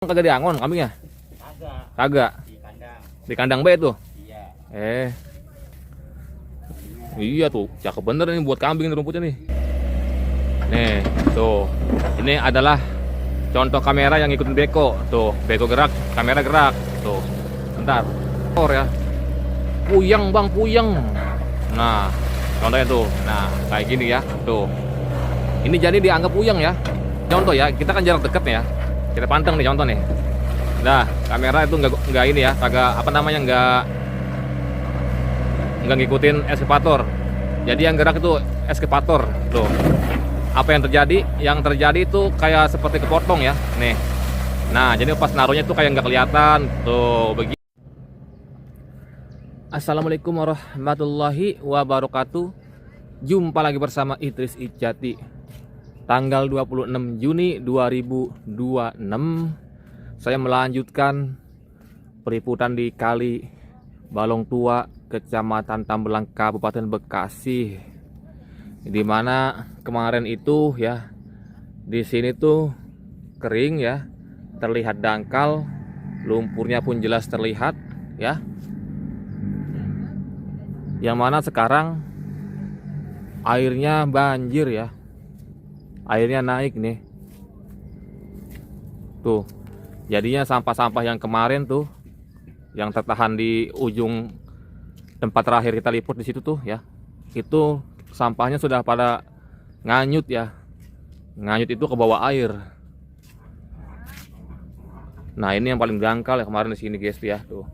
Kagak diangon kambingnya? Kagak. Kagak. Di kandang. Di kandang B tuh. Iya. Iya tuh, cakep bener nih buat kambing nih rumputnya nih. Nih, tuh. Ini adalah contoh kamera yang ngikutin beko. Tuh, beko gerak, kamera gerak. Tuh. Bentar. Ya. Puyeng, Bang, puyeng. Nah, contohnya tuh. Nah, kayak gini ya. Tuh. Ini jadi dianggap puyeng ya. Contoh ya, kita kan jarak dekat ya. Kita panteng nih contoh nih. Nah, kamera itu nggak ini ya, kagak apa namanya nggak ngikutin eskavator. Jadi yang gerak itu eskavator. Tuh. Apa yang terjadi? Yang terjadi itu kayak seperti kepotong ya. Nih. Nah, jadi pas naruhnya itu kayak nggak kelihatan. Tuh, begini. Assalamualaikum warahmatullahi wabarakatuh. Jumpa lagi bersama Idris Ijati. Tanggal 26 Juni 2026 saya melanjutkan peliputan di Kali Balong Tua, Kecamatan Tambelang, Kabupaten Bekasi. Di mana kemarin itu ya, di sini tuh kering ya, terlihat dangkal, lumpurnya pun jelas terlihat ya. Yang mana sekarang airnya banjir ya. Airnya naik nih. Tuh. Jadinya sampah-sampah yang kemarin tuh yang tertahan di ujung tempat terakhir kita liput di situ tuh ya. Itu sampahnya sudah pada nganyut ya. Nganyut itu ke bawah air. Nah, ini yang paling dangkal ya kemarin di sini guys ya, tuh.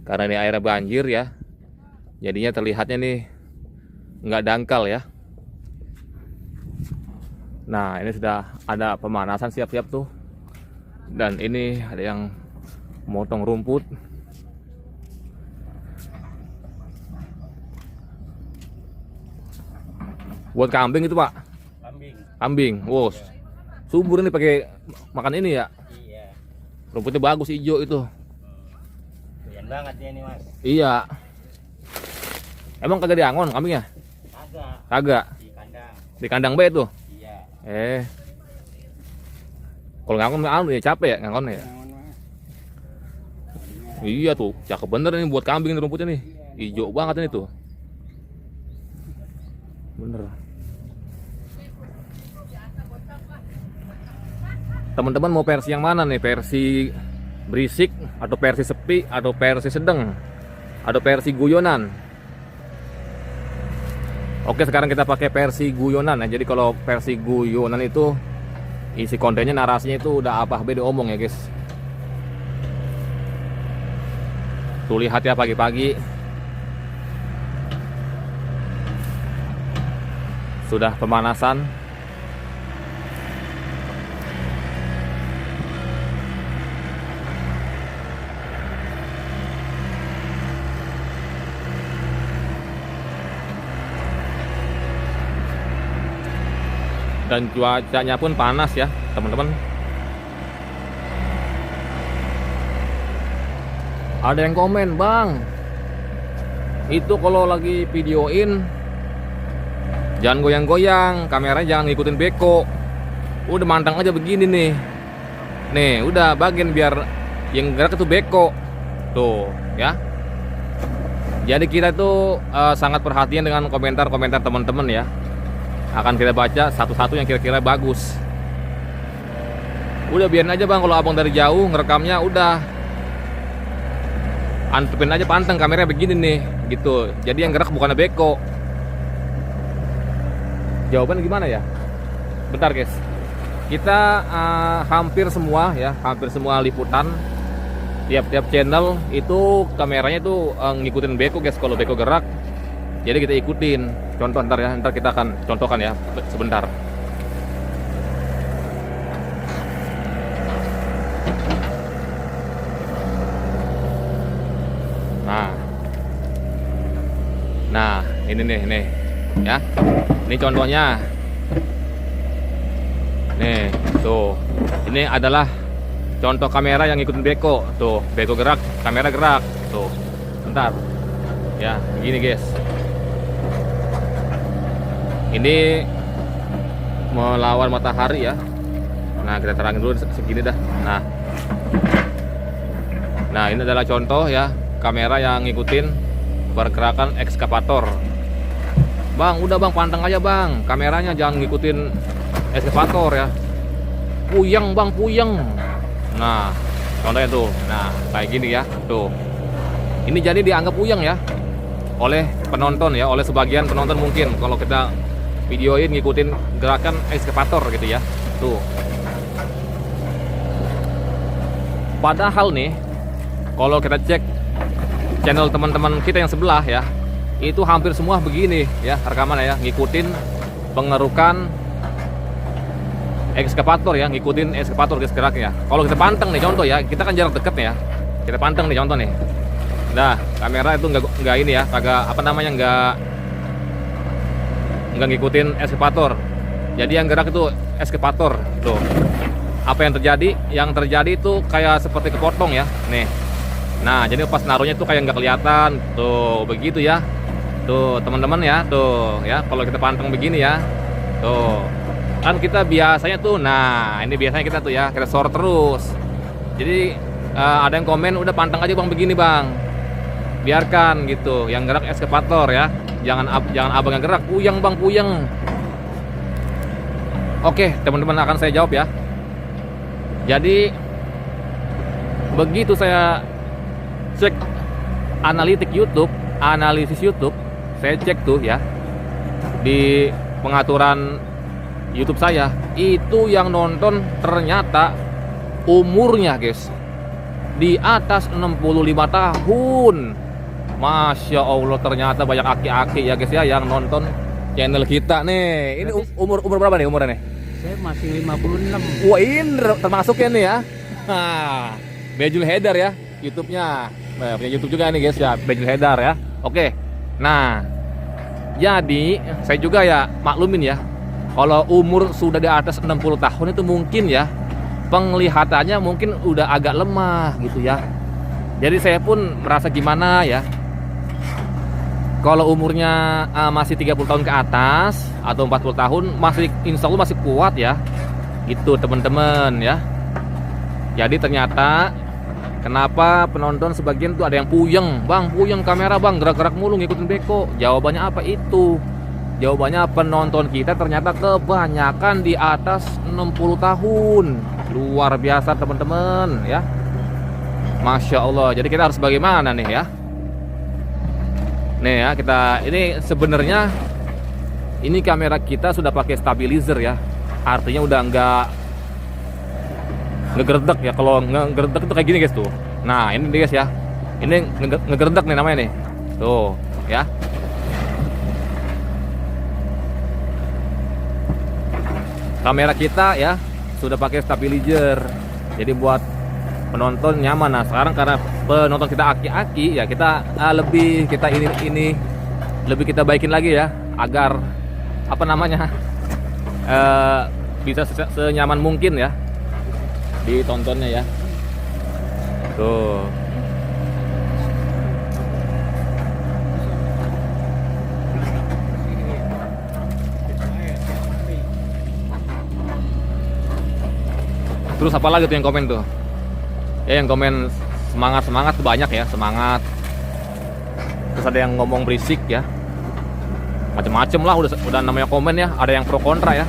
Karena ini airnya banjir ya. Jadinya terlihatnya nih nggak dangkal ya. Nah, ini sudah ada pemanasan siap-siap tuh. Dan ini ada yang motong rumput. Buat kambing itu, Pak? Kambing. Kambing. Wow. Subur ini pakai makan ini ya. Iya. Rumputnya bagus hijau itu. Doyan banget dia nih, Mas. Iya. Emang kagak diangon kambingnya? Kagak. Kagak. Di kandang. Di kandang B tuh. Iya. Kalau ngangon ya capek ya ngangon ya. Iya tuh, cakep bener nih buat kambing nih rumputnya nih. Hijau banget ini tuh. Bener. Teman-teman mau versi yang mana nih? Versi berisik atau versi sepi atau versi sedang atau versi guyonan? Oke, sekarang kita pakai versi guyonan ya. Jadi kalau versi guyonan itu isi kontennya, narasinya itu udah apa beda omong ya guys. Tuh lihat ya pagi-pagi sudah pemanasan. Dan cuacanya pun panas ya teman-teman. Ada yang komen, Bang, itu kalau lagi videoin jangan goyang-goyang, kameranya jangan ngikutin beko. Udah mantang aja begini nih. Nih udah bagian biar yang gerak itu beko. Tuh ya. Jadi kita tuh sangat perhatian dengan komentar-komentar teman-teman ya. Akan kita baca satu-satu yang kira-kira bagus. Udah biarin aja, Bang, kalau abang dari jauh ngerekamnya udah antepin aja panteng kameranya begini nih gitu. Jadi yang gerak bukan beko. Jawaban gimana ya? Bentar guys. Kita hampir semua ya, hampir semua liputan tiap-tiap channel itu kameranya tuh ngikutin beko guys. Kalau beko gerak, jadi kita ikutin. Contoh ntar ya, ntar kita akan contohkan ya sebentar. Nah, ini nih ya. Ini contohnya. Nih, tuh. Ini adalah contoh kamera yang ngikutin beko. Tuh, beko gerak, kamera gerak. Tuh. Bentar. Ya, gini guys. Ini melawan matahari ya. Nah, kita terangin dulu segini dah. Nah, Nah, ini adalah contoh ya kamera yang ngikutin pergerakan ekskavator. Bang, udah bang, pantang aja bang, kameranya jangan ngikutin ekskavator ya. Puyeng bang, puyeng. Nah, contohnya tuh, nah kayak gini ya, tuh. Ini jadi dianggap puyeng ya oleh penonton ya, oleh sebagian penonton mungkin kalau kita videoin ngikutin gerakan ekskavator gitu ya, tuh. Padahal nih, kalau kita cek channel teman-teman kita yang sebelah ya, itu hampir semua begini ya rekaman ya, ngikutin pengerukan ekskavator ya, ngikutin ekskavator geraknya. Kalau kita panteng nih contoh ya, kita kan jarak deket nih ya, kita panteng nih contoh nih. Nah, kamera itu nggak ini ya, kagak apa namanya, nggak ngikutin ekskavator. Jadi yang gerak itu ekskavator tuh. Apa yang terjadi? Yang terjadi itu kayak seperti kepotong ya, nih. Nah, jadi pas naruhnya tuh kayak nggak kelihatan tuh, begitu ya. Tuh teman-teman ya, tuh ya. Kalau kita panteng begini ya, tuh kan kita biasanya tuh, nah ini biasanya kita tuh ya, kita sort terus. Jadi ada yang komen, udah panteng aja bang begini bang, biarkan gitu. Yang gerak ekskavator ya, jangan abang yang gerak, puyeng bang, puyeng. Oke teman-teman, akan saya jawab ya. Jadi begitu saya cek analisis YouTube, saya cek tuh ya di pengaturan YouTube saya, itu yang nonton ternyata umurnya guys di atas 65 tahun. Masya Allah, ternyata banyak aki-aki ya guys ya yang nonton channel kita nih. Ini umur berapa nih umurnya nih? Saya masih 56. Wah, ini termasuk ya nih ya. Nah, Bejul Haidar ya YouTube-nya. Nah, punya YouTube juga nih guys ya, Bejul Haidar ya. Oke. Nah, jadi saya juga ya maklumin ya, kalau umur sudah di atas 60 tahun itu mungkin ya penglihatannya mungkin udah agak lemah gitu ya. Jadi saya pun merasa gimana ya, kalau umurnya masih 30 tahun ke atas atau 40 tahun masih, insya Allah masih kuat ya, gitu teman-teman ya. Jadi ternyata kenapa penonton sebagian tuh ada yang puyeng, bang puyeng kamera bang, gerak-gerak mulu ngikutin beko. Jawabannya apa itu? Jawabannya penonton kita ternyata kebanyakan di atas 60 tahun. Luar biasa teman-teman ya. Masya Allah. Jadi kita harus bagaimana nih ya? Nih ya, kita ini sebenarnya ini kamera kita sudah pakai stabilizer ya. Artinya udah nggak ngegerdek ya. Kalau ngegerdek itu kayak gini guys tuh. Nah ini guys ya, ini ngegerdek nih namanya nih. Tuh ya. Kamera kita ya sudah pakai stabilizer. Jadi buat penonton nyaman. Nah sekarang karena penonton kita aki-aki ya, kita lebih kita ini lebih kita baikin lagi ya, agar apa namanya bisa senyaman mungkin ya ditontonnya ya. Tuh. Terus apa lagi tuh yang komen tuh? Ya yang komen semangat tuh banyak ya, semangat. Terus ada yang ngomong berisik ya, macem-macem lah udah namanya komen ya. Ada yang pro kontra ya,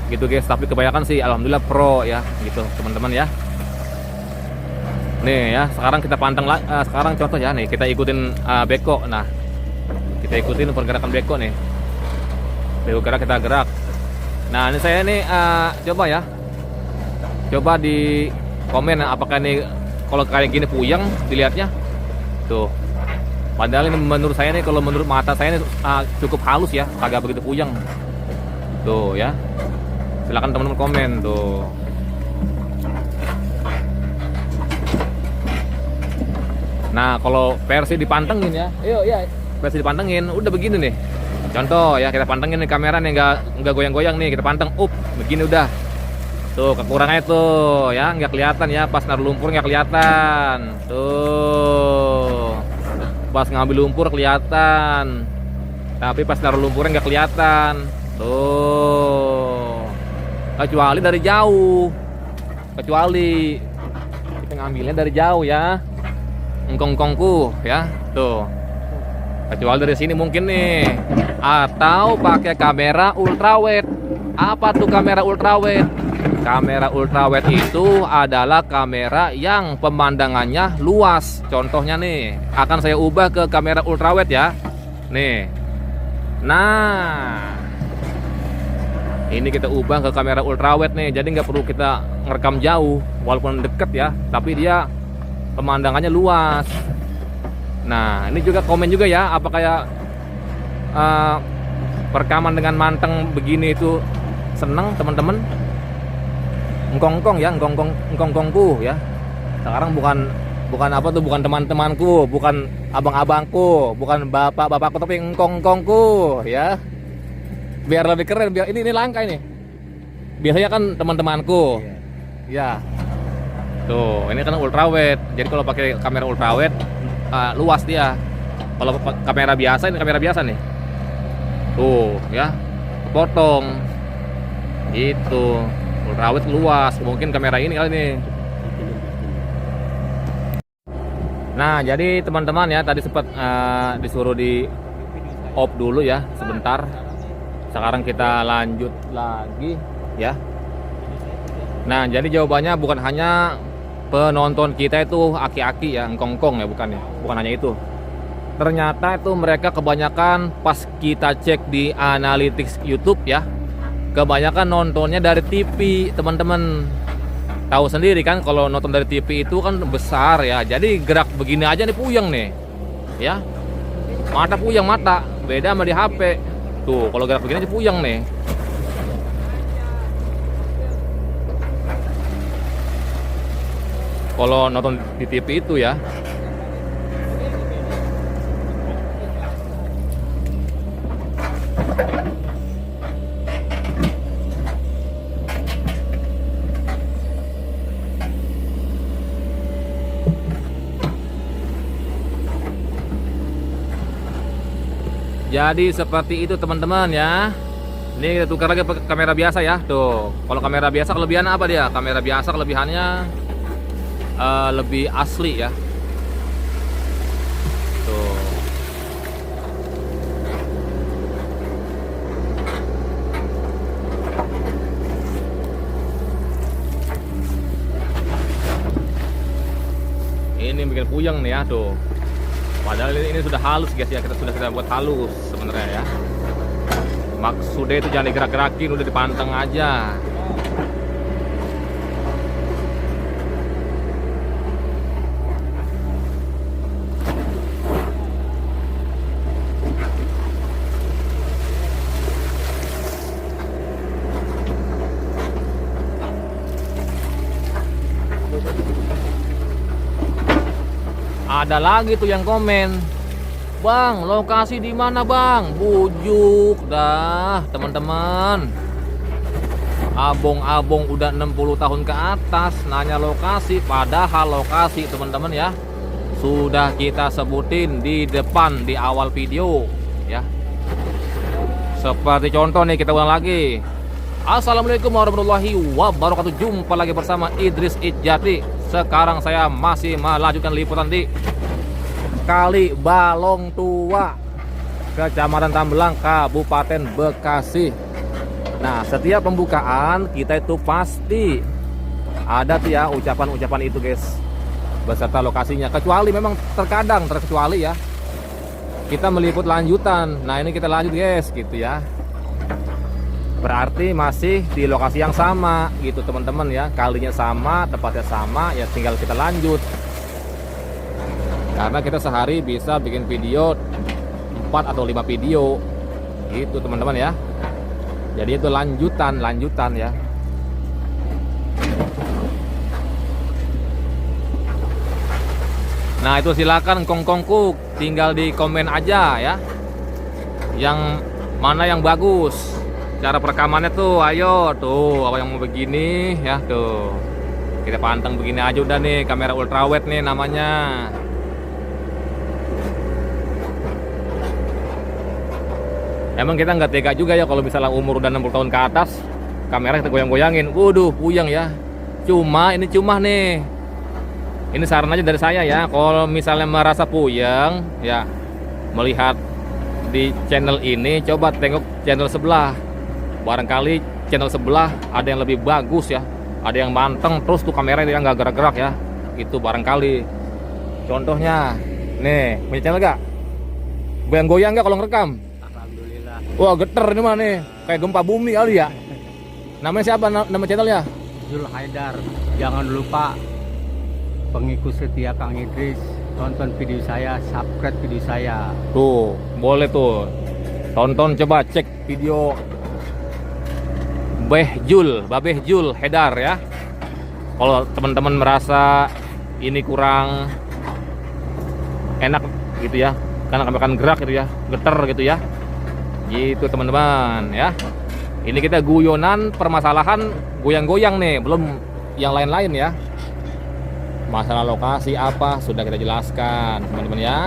gitu guys. Tapi kebanyakan sih alhamdulillah pro ya, gitu teman-teman ya. Nih ya, sekarang kita panteng lah. Sekarang contoh ya nih, kita ikutin beko. Nah, kita ikutin pergerakan beko nih. Beko gerak, kita gerak. Nah ini saya nih coba ya. Coba di komen apakah ini kalau kayak gini puyeng dilihatnya tuh. Padahal ini menurut saya nih, kalau menurut mata saya ini cukup halus ya, kagak begitu puyeng tuh ya. Silakan teman-teman komen tuh. Nah kalau versi dipantengin ya, yuk ya versi dipantengin udah begini nih. Contoh ya, kita pantengin nih kamera nih, nggak goyang-goyang nih, kita panteng begini udah. Tuh kekurangannya tuh ya, nggak kelihatan ya, pas naruh lumpur nggak kelihatan tuh, pas ngambil lumpur kelihatan, tapi pas naruh lumpurnya nggak kelihatan tuh, kecuali dari jauh, kecuali kita ngambilnya dari jauh ya, engkong-engkongku ya, tuh. Kecuali dari sini mungkin nih, atau pakai kamera ultrawide. Apa tuh kamera ultrawide? Kamera ultrawide itu adalah kamera yang pemandangannya luas. Contohnya nih, akan saya ubah ke kamera ultrawide ya. Nih. Nah, ini kita ubah ke kamera ultrawide nih. Jadi nggak perlu kita ngerekam jauh, walaupun deket ya, tapi dia pemandangannya luas. Nah, ini juga komen juga ya, apa kayak perekaman dengan manteng begini itu seneng teman-teman? Engkong-engkong ya, engkong-engkongku ya. Sekarang bukan apa tuh, bukan teman-temanku, bukan abang-abangku, bukan bapak-bapakku, tapi engkong-engkongku ya. Biar lebih keren, biar ini langka ini. Biasanya kan teman-temanku. Ya. Tuh, ini kan ultrawide. Jadi kalau pakai kamera ultrawide luas dia. Kalau kamera biasa, ini kamera biasa nih. Tuh, ya. Potong. Itu. Ultrawide luas. Mungkin kamera ini kali ini. Nah, jadi teman-teman ya, tadi sempat disuruh di off dulu ya sebentar. Sekarang kita lanjut lagi ya. Nah, jadi jawabannya bukan hanya penonton kita itu aki-aki ya, engkong-engkong ya, bukan hanya itu. Ternyata itu mereka kebanyakan pas kita cek di analytics YouTube ya, kebanyakan nontonnya dari TV, teman-teman. Tahu sendiri kan kalau nonton dari TV itu kan besar ya. Jadi gerak begini aja nih puyeng nih. Ya. Mata puyeng mata, beda sama di HP. Tuh, kalau gerak begini aja puyeng nih. Kalau nonton di TV itu ya. Jadi seperti itu teman-teman ya. Ini kita tukar lagi pakai kamera biasa ya. Tuh, kalau kamera biasa kelebihannya apa dia? Kamera biasa kelebihannya lebih asli ya. Tuh. Ini bikin puyeng nih ya tuh. Padahal ini sudah halus guys ya, kita buat halus sebenarnya ya. Maksudnya itu jangan digerak-gerakin, udah dipanteng aja. Ada lagi tuh yang komen, "Bang, lokasi di mana, Bang?" Bujuk dah, teman-teman. Abong-abong udah 60 tahun ke atas nanya lokasi, padahal lokasi teman-teman ya sudah kita sebutin di depan di awal video ya. Seperti contoh nih, kita ulang lagi. Assalamualaikum warahmatullahi wabarakatuh. Jumpa lagi bersama Idris Ijati. Sekarang saya masih melanjutkan liputan di Kali Balong Tua, Kecamatan Tambelang, Kabupaten Bekasi. Nah, setiap pembukaan kita itu pasti ada tuh ya ucapan-ucapan itu guys, beserta lokasinya. Kecuali memang terkecuali ya, kita meliput lanjutan. Nah, ini kita lanjut guys gitu ya. Berarti masih di lokasi yang sama gitu teman-teman ya. Kalinya sama, tempatnya sama, ya tinggal kita lanjut. Karena kita sehari bisa bikin video 4 atau 5 video gitu teman-teman ya. Jadi itu lanjutan ya. Nah, itu silakan kongkongku, tinggal di komen aja ya. Yang mana yang bagus. Cara perekamannya tuh, ayo tuh, apa yang mau begini ya tuh. Kita panteng begini aja udah nih, kamera ultrawide nih namanya. Emang kita nggak tega juga ya kalau misalnya umur udah 60 tahun ke atas, kamera kita goyang-goyangin. Waduh, puyeng ya. Cuma nih Ini saran aja dari saya ya, kalau misalnya merasa puyeng ya melihat di channel ini, coba tengok channel sebelah. Barangkali channel sebelah ada yang lebih bagus ya, ada yang manteng, terus tuh kamera yang nggak gerak-gerak ya, itu barangkali. Contohnya nih, punya channel gak? Goyang-goyang gak kalau ngerekam? Alhamdulillah. Wah geter ini mah nih, kayak gempa bumi kali ya. Namanya siapa nama channelnya? Zul Haidar. Jangan lupa pengikut setia Kang Idris, tonton video saya, subscribe video saya. Tuh, boleh tuh. Tonton, coba cek video Babeh Jul Haidar ya. Kalau teman-teman merasa ini kurang enak gitu ya, karena kami gerak gitu ya, geter gitu ya. Gitu teman-teman ya. Ini kita guyonan permasalahan goyang-goyang nih, belum yang lain-lain ya. Masalah lokasi apa sudah kita jelaskan teman-teman ya.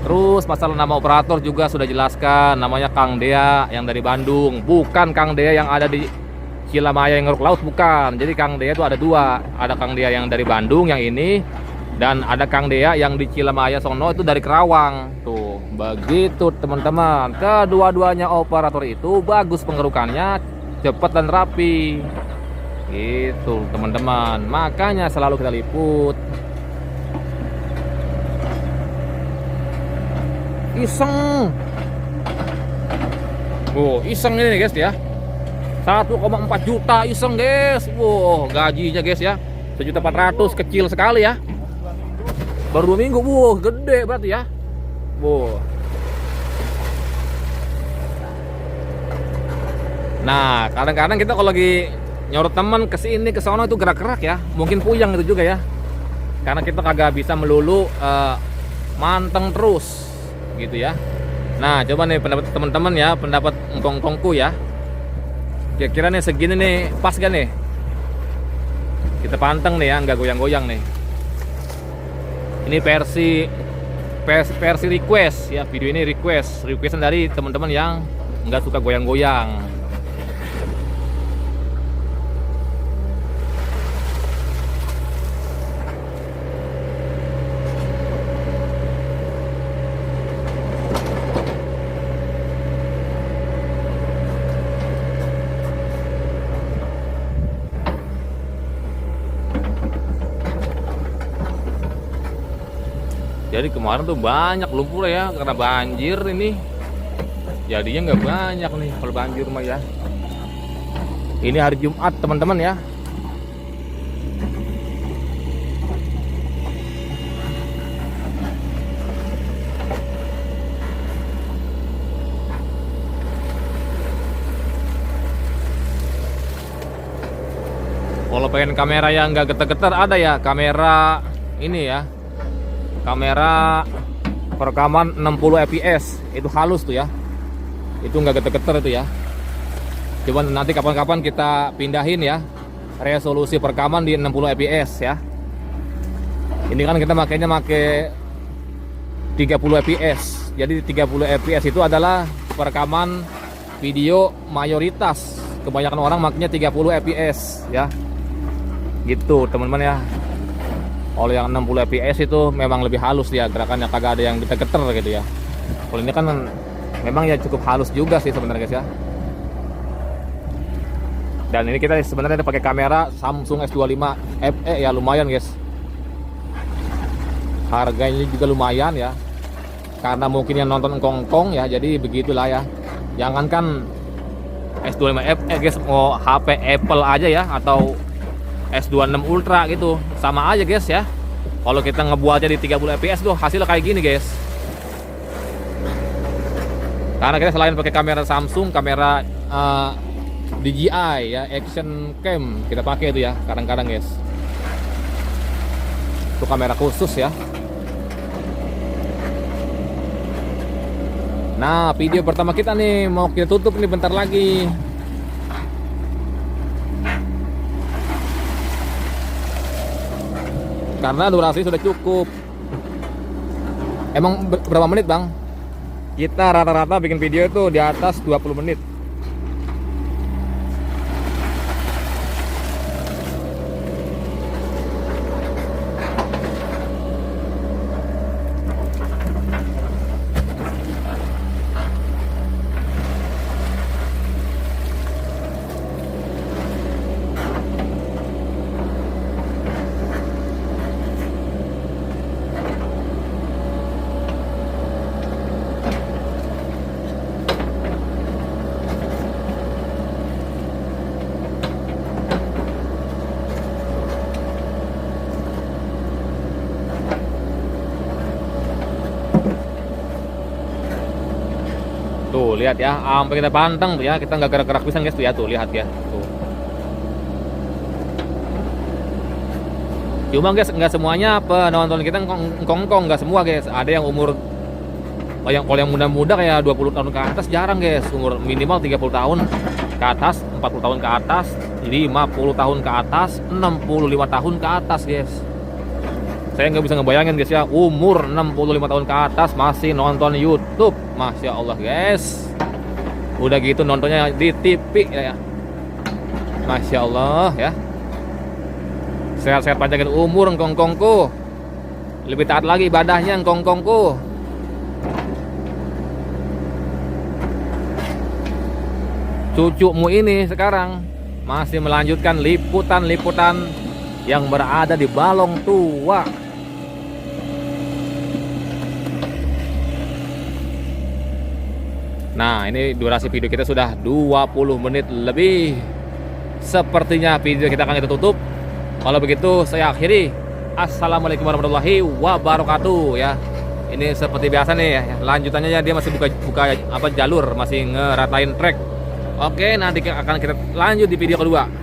Terus masalah nama operator juga sudah jelaskan, namanya Kang Dea yang dari Bandung, bukan Kang Dea yang ada di Cilamaya yang ngeruk laut, bukan. Jadi Kang Dea itu ada dua, ada Kang Dea yang dari Bandung yang ini, dan ada Kang Dea yang di Cilamaya sono itu dari Kerawang. Tuh, begitu teman-teman. Kedua-duanya operator itu bagus pengerukannya, cepat dan rapi. Gitu teman-teman. Makanya selalu kita liput. Iseng. Iseng ini guys ya. 1,4 juta iseng guys. Gajinya guys ya. 1.400.000 kecil sekali ya. Baru 2 minggu, gede berarti ya. Nah, kadang-kadang kita kalau lagi nyorot teman ke sini ke sono itu gerak-gerak ya. Mungkin puyeng itu juga ya. Karena kita kagak bisa melulu manteng terus gitu ya. Nah, coba nih pendapat teman-teman ya, pendapat engkong-engkongku ya. Kira-kira nih segini nih pas gak nih? Kita panteng nih ya, nggak goyang-goyang nih. Ini versi request ya, video ini requestan dari teman-teman yang nggak suka goyang-goyang. Jadi kemarin tuh banyak lumpur ya karena banjir ini. Jadinya nggak banyak nih kalau banjir mah ya. Ini hari Jumat teman-teman ya. Kalau pengen kamera yang nggak getar-getar ada ya kamera ini ya. Kamera perekaman 60 fps itu halus tuh ya, itu nggak geter-geter itu ya. Cuman nanti kapan-kapan kita pindahin ya resolusi perekaman di 60 fps ya. Ini kan kita makainya pakai 30 fps, jadi 30 fps itu adalah perekaman video mayoritas, kebanyakan orang makanya 30 fps ya, gitu teman-teman ya. Kalau yang 60 fps itu memang lebih halus dia gerakannya, kagak ada yang geter-geter gitu ya. Kalau ini kan memang ya cukup halus juga sih sebenarnya guys ya. Dan ini kita sebenarnya pakai kamera Samsung S25 FE ya, lumayan guys. Harganya juga lumayan ya. Karena mungkin yang nonton kongkong ya, jadi begitulah ya. Jangankan S25 FE guys, mau HP Apple aja ya atau S26 Ultra gitu, sama aja guys ya. Kalau kita ngebuatnya di 30 fps tuh hasilnya kayak gini guys. Karena kita selain pakai kamera Samsung, kamera DJI ya, action cam kita pakai itu ya kadang-kadang guys. Itu kamera khusus ya. Nah, video pertama kita nih mau kita tutup nih bentar lagi. Karena durasi sudah cukup. Emang berapa menit bang? Kita rata-rata bikin video itu di atas 20 menit. Tuh lihat ya, sampai kita pantang tuh ya, kita nggak gerak-gerak pisan guys tuh ya, tuh lihat ya. Tuh. Cuma guys, nggak semuanya penonton kita ngkong-ngkong, nggak semua guys. Ada yang umur kalau yang muda-muda kayak 20 tahun ke atas jarang guys. Umur minimal 30 tahun ke atas, 40 tahun ke atas, 50 tahun ke atas, 65 tahun ke atas guys. Saya nggak bisa ngebayangin guys ya, umur 65 tahun ke atas masih nonton YouTube. Masya Allah guys. Udah gitu nontonnya di TV ya. Masya Allah ya. Sehat-sehat panjangin umur ngkong-kongku. Lebih taat lagi ibadahnya ngkong-kongku. Cucumu ini sekarang masih melanjutkan liputan-liputan yang berada di Balong Tua. Nah, ini durasi video kita sudah 20 menit lebih. Sepertinya video kita akan kita tutup. Kalau begitu saya akhiri. Assalamualaikum warahmatullahi wabarakatuh ya. Ini seperti biasa nih ya. Lanjutannya ya, dia masih buka jalur, masih ngeratain track. Oke, nanti akan kita lanjut di video kedua.